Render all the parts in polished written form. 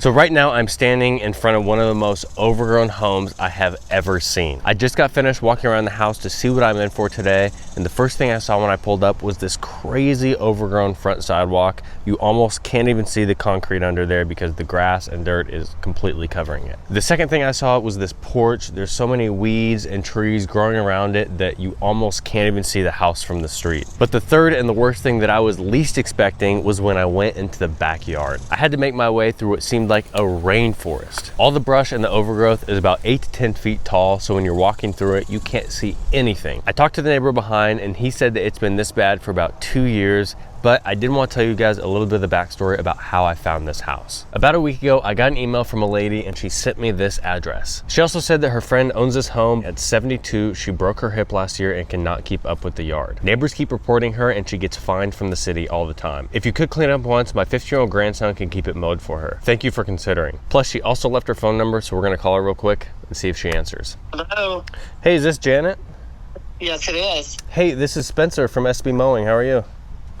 So right now I'm standing in front of one of the most overgrown homes I have ever seen. I just got finished walking around the house to see what I'm in for today, and the first thing I saw when I pulled up was this crazy overgrown front sidewalk. You almost can't even see the concrete under there because the grass and dirt is completely covering it. The second thing I saw was this porch. There's so many weeds and trees growing around it that you almost can't even see the house from the street. But the third and the worst thing that I was least expecting was when I went into the backyard. I had to make my way through what seemed like a rainforest. All the brush and the overgrowth is about 8 to 10 feet tall, so when you're walking through it, you can't see anything. I talked to the neighbor behind and he said that it's been this bad for about 2 years, but I did want to tell you guys a little bit of the backstory about how I found this house. About a week ago, I got an email from a lady and she sent me this address. She also said that her friend owns this home at 72. She broke her hip last year and cannot keep up with the yard. Neighbors keep reporting her and she gets fined from the city all the time. If you could clean up once, my 15-year-old grandson can keep it mowed for her. Thank you for considering. Plus, she also left her phone number, so we're gonna call her real quick and see if she answers. Hello. Hey, is this Janet? Yes, it is. Hey, this is Spencer from SB Mowing. How are you?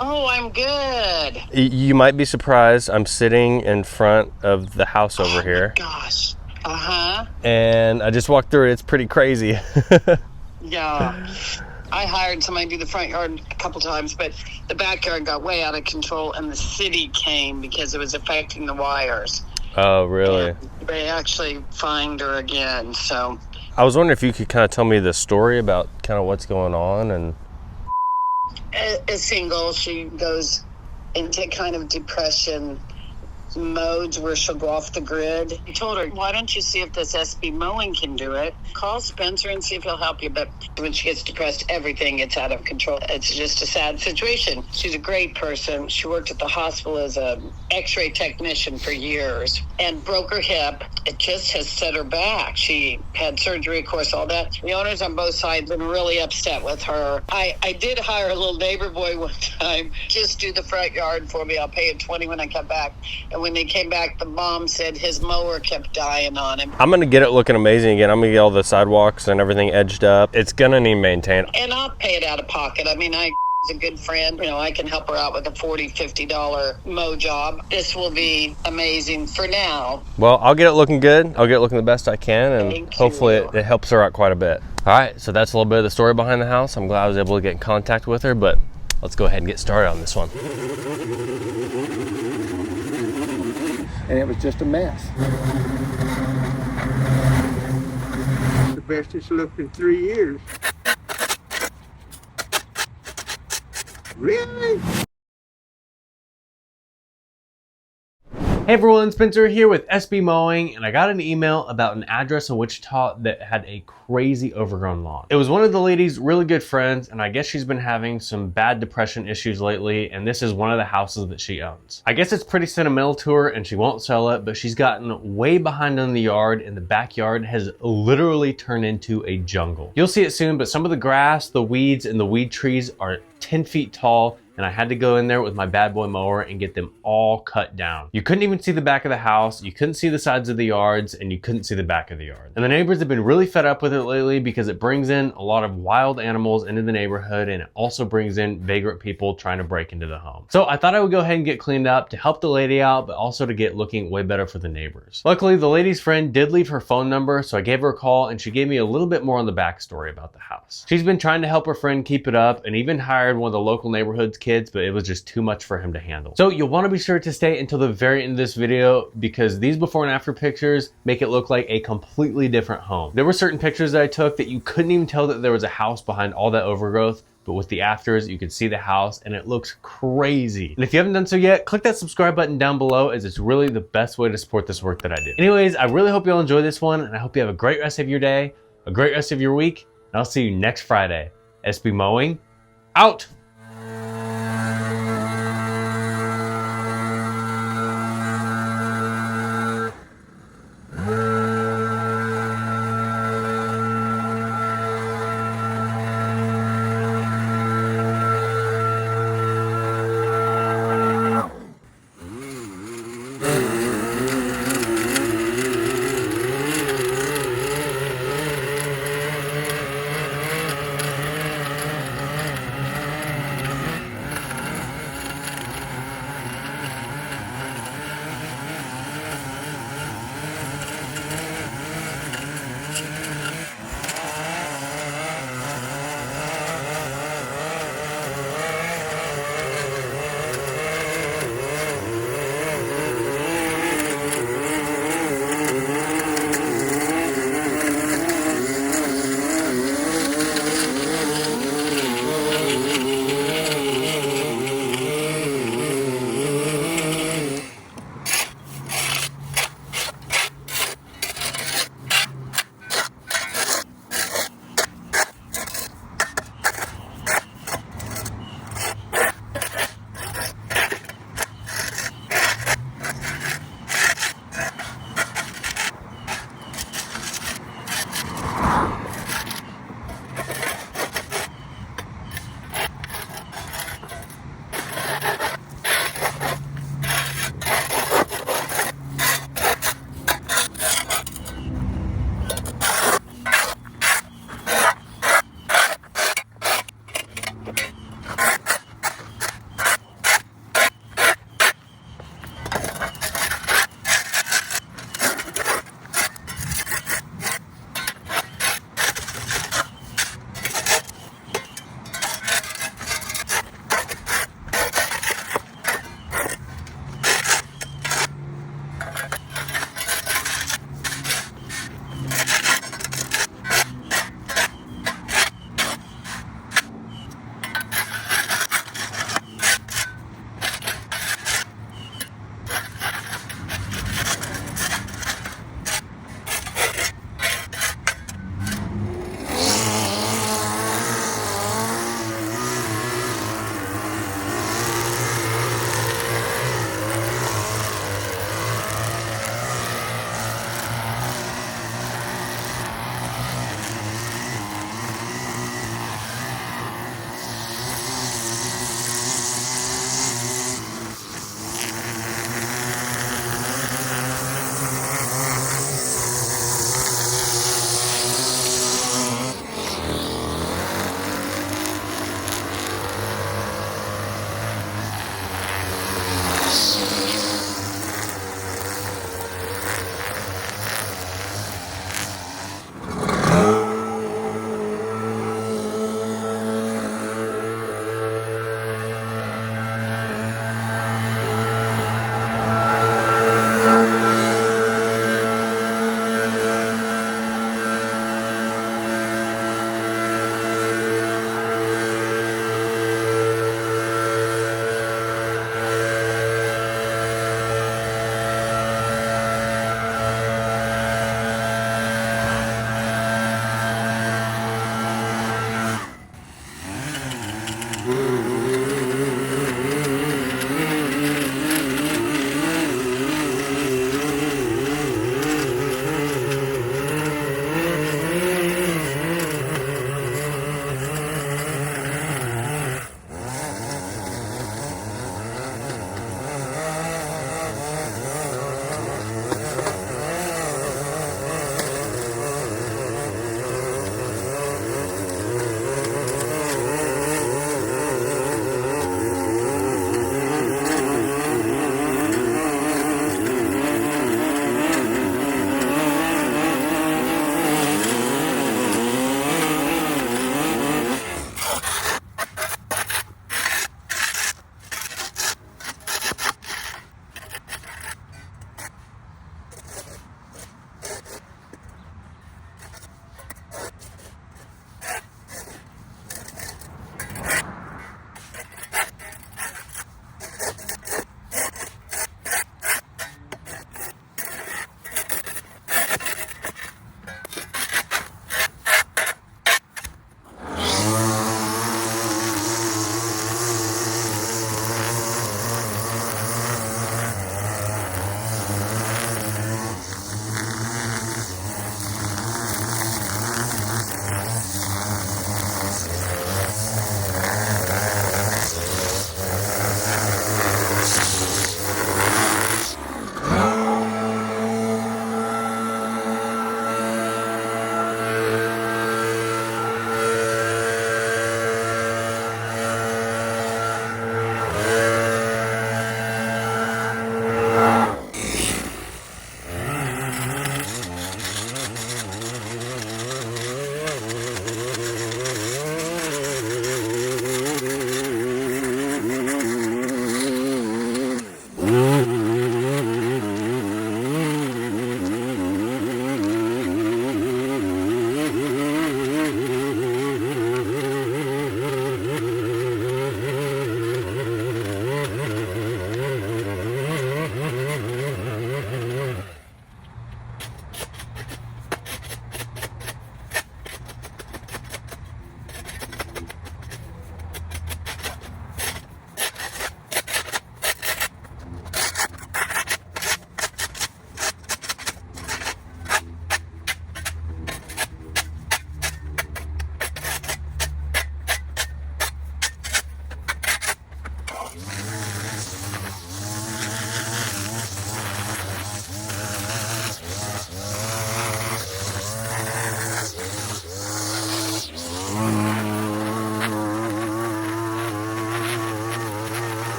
Oh, I'm good. You might be surprised. I'm sitting in front of the house over here. Gosh. Uh-huh. And I just walked through it. It's pretty crazy. Yeah. I hired somebody to do the front yard a couple times, but the backyard got way out of control and the city came because it was affecting the wires. Oh, really? And they actually fined her again, so. I was wondering if you could kind of tell me the story about kind of what's going on. And As single, she goes into kind of depression modes where she'll go off the grid. I told her, why don't you see if this SB Mowing can do it? Call Spencer and see if he'll help you. But when she gets depressed, everything gets out of control. It's just a sad situation. She's a great person. She worked at the hospital as an x-ray technician for years and broke her hip. It just has set her back. She had surgery, of course, all that. The owners on both sides have been really upset with her. I did hire a little neighbor boy one time. Just do the front yard for me. I'll pay you $20 when I come back. And when they came back, the mom said his mower kept dying on him. I'm going to get it looking amazing again. I'm going to get all the sidewalks and everything edged up. It's going to need maintained. And I'll pay it out of pocket. I mean, I a good friend. You know, I can help her out with a $40, $50 mow job. This will be amazing for now. Well, I'll get it looking good. I'll get it looking the best I can, and hopefully it helps her out quite a bit. All right, so that's a little bit of the story behind the house. I'm glad I was able to get in contact with her, but let's go ahead and get started on this one. And it was just a mess. The best it's looked in 3 years. Really? Hey everyone, Spencer here with SB Mowing, and I got an email about an address in Wichita that had a crazy overgrown lawn. It was one of the lady's really good friends, and I guess she's been having some bad depression issues lately, and this is one of the houses that she owns. I guess it's pretty sentimental to her and she won't sell it, but she's gotten way behind on the yard, and the backyard has literally turned into a jungle. You'll see it soon, but some of the grass, the weeds, and the weed trees are 10 feet tall, and I had to go in there with my bad boy mower and get them all cut down. You couldn't even see the back of the house, you couldn't see the sides of the yards, and you couldn't see the back of the yard. And the neighbors have been really fed up with it lately because it brings in a lot of wild animals into the neighborhood, and it also brings in vagrant people trying to break into the home. So I thought I would go ahead and get cleaned up to help the lady out, but also to get looking way better for the neighbors. Luckily, the lady's friend did leave her phone number, so I gave her a call and she gave me a little bit more on the backstory about the house. She's been trying to help her friend keep it up and even hired one of the local neighborhood's kids, but it was just too much for him to handle. So you'll want to be sure to stay until the very end of this video because these before and after pictures make it look like a completely different home. There were certain pictures that I took that you couldn't even tell that there was a house behind all that overgrowth, but with the afters, you can see the house and it looks crazy. And if you haven't done so yet, click that subscribe button down below as it's really the best way to support this work that I do. Anyways, I really hope you all enjoy this one and I hope you have a great rest of your day, a great rest of your week, and I'll see you next Friday. SB Mowing, out!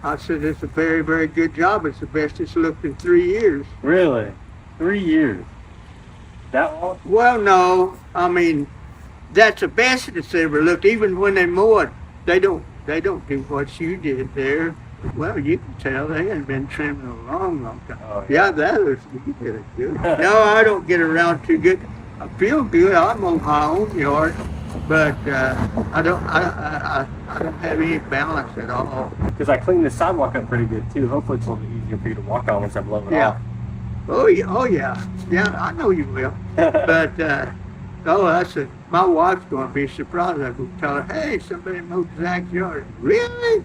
I said, it's a very, very good job. It's the best it's looked in 3 years. Really? 3 years? That long? Well, no, I mean, that's the best it's ever looked. Even when they mow it, they don't do what you did there. Well, you can tell they hadn't been trimming a long, long time. Oh, Yeah, that was, you did it good. No, I don't get around too good. I feel good. I mow my own yard, but I don't have any balance at all. Because I cleaned the sidewalk up pretty good too. Hopefully it's a little bit easier for you to walk on once I blow it Yeah. off. Oh yeah. I know you will. But my wife's going to be surprised. I'm going to tell her, hey, somebody mowed Zach's yard. Really?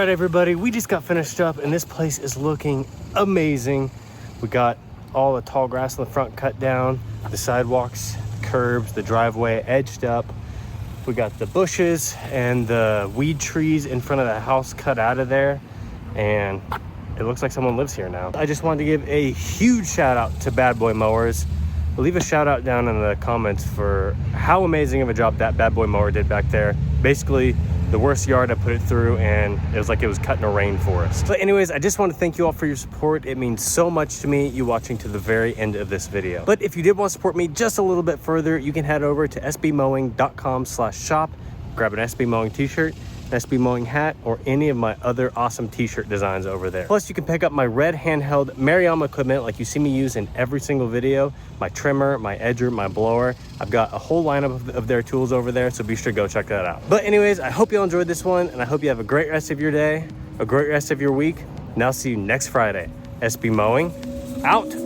right, everybody, we just got finished up and this place is looking amazing. We got all the tall grass in the front cut down, the sidewalks, the curbs, the driveway edged up. We got the bushes and the weed trees in front of the house cut out of there, and it looks like someone lives here now. I just wanted to give a huge shout out to Bad Boy Mowers. Leave a shout out down in the comments for how amazing of a job that Bad Boy Mower did back there. Basically, the worst yard I put it through, and it was like it was cut in a rainforest. But anyways, I just want to thank you all for your support. It means so much to me, you watching to the very end of this video. But if you did want to support me just a little bit further, you can head over to sbmowing.com/shop, grab an SB Mowing t-shirt, an SB Mowing hat, or any of my other awesome t-shirt designs over there. Plus, you can pick up my red handheld Mariama equipment like you see me use in every single video, my trimmer, my edger, my blower. I've got a whole lineup of their tools over there, so be sure to go check that out. But anyways, I hope you all enjoyed this one, and I hope you have a great rest of your day, a great rest of your week, and I'll see you next Friday. SB Mowing, out.